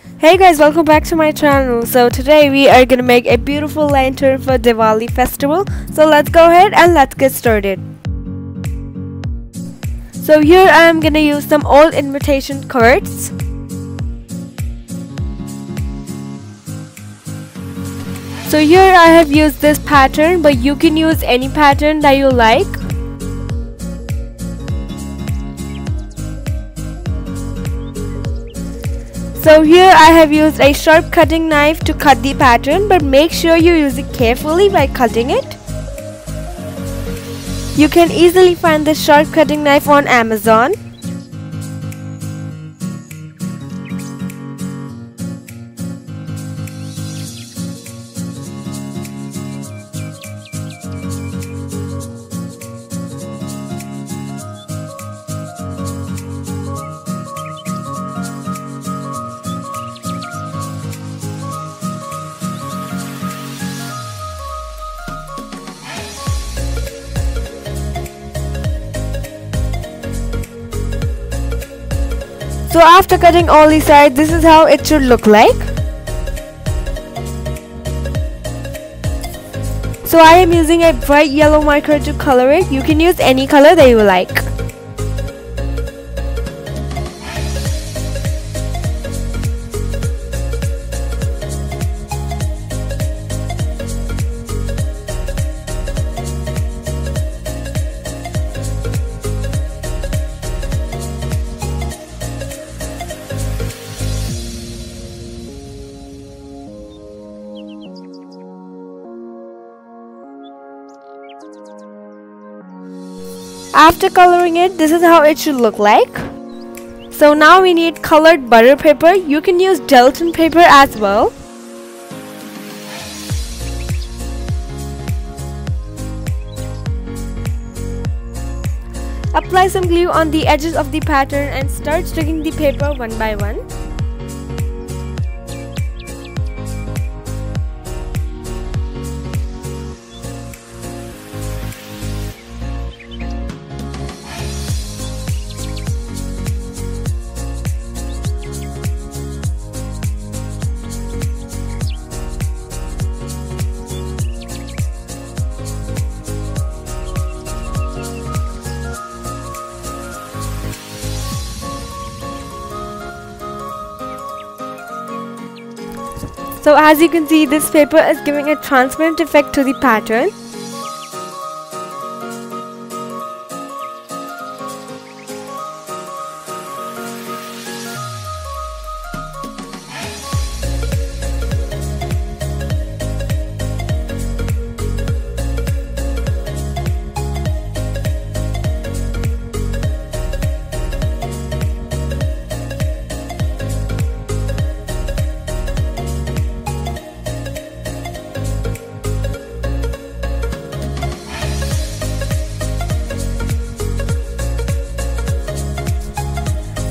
Hey guys, welcome back to my channel. So today we are gonna make a beautiful lantern for Diwali festival. So let's go ahead and let's get started. So here I am gonna use some old invitation cards. So here I have used this pattern, but you can use any pattern that you like. So here I have used a sharp cutting knife to cut the pattern, but make sure you use it carefully by cutting it. You can easily find this sharp cutting knife on Amazon. So after cutting all the sides, this is how it should look like. So I am using a bright yellow marker to color it. You can use any color that you like. After coloring it, this is how it should look like. So now we need colored butter paper. You can use gelatin paper as well. Apply some glue on the edges of the pattern and start sticking the paper one by one. So as you can see, this paper is giving a transparent effect to the pattern.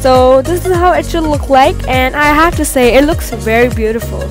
So this is how it should look like, and I have to say it looks very beautiful.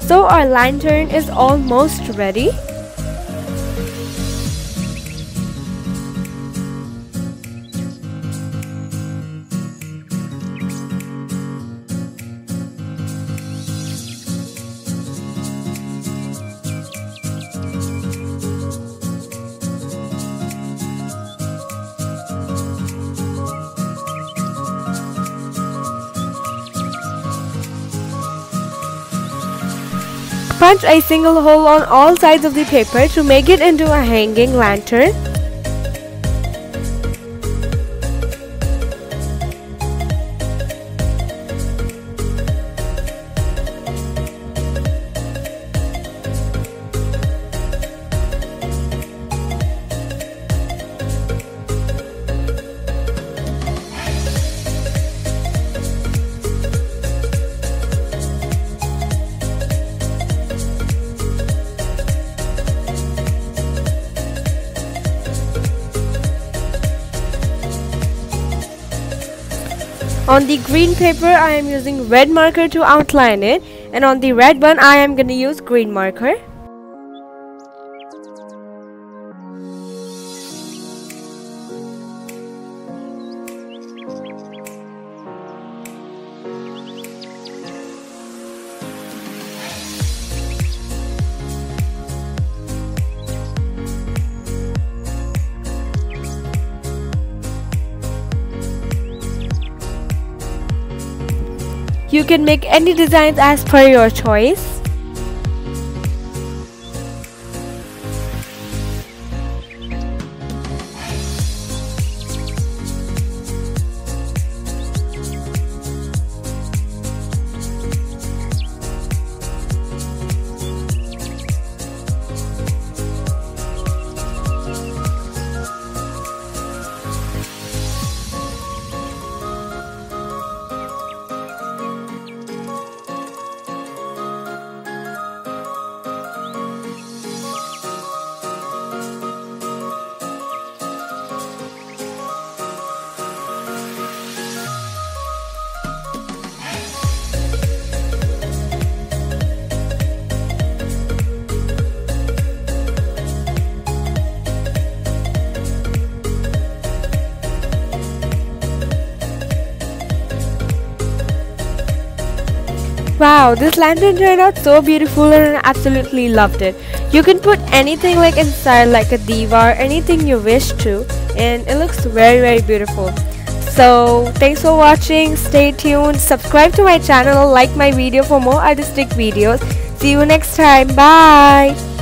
So our lantern is almost ready. Punch a single hole on all sides of the paper to make it into a hanging lantern. On the green paper, I am using red marker to outline it, and on the red one, I am going to use green marker. You can make any designs as per your choice. Wow, this lantern turned out so beautiful and I absolutely loved it. You can put anything like inside, like a diva or anything you wish to, and it looks very beautiful. So thanks for watching, stay tuned, subscribe to my channel, like my video for more artistic videos. See you next time, bye!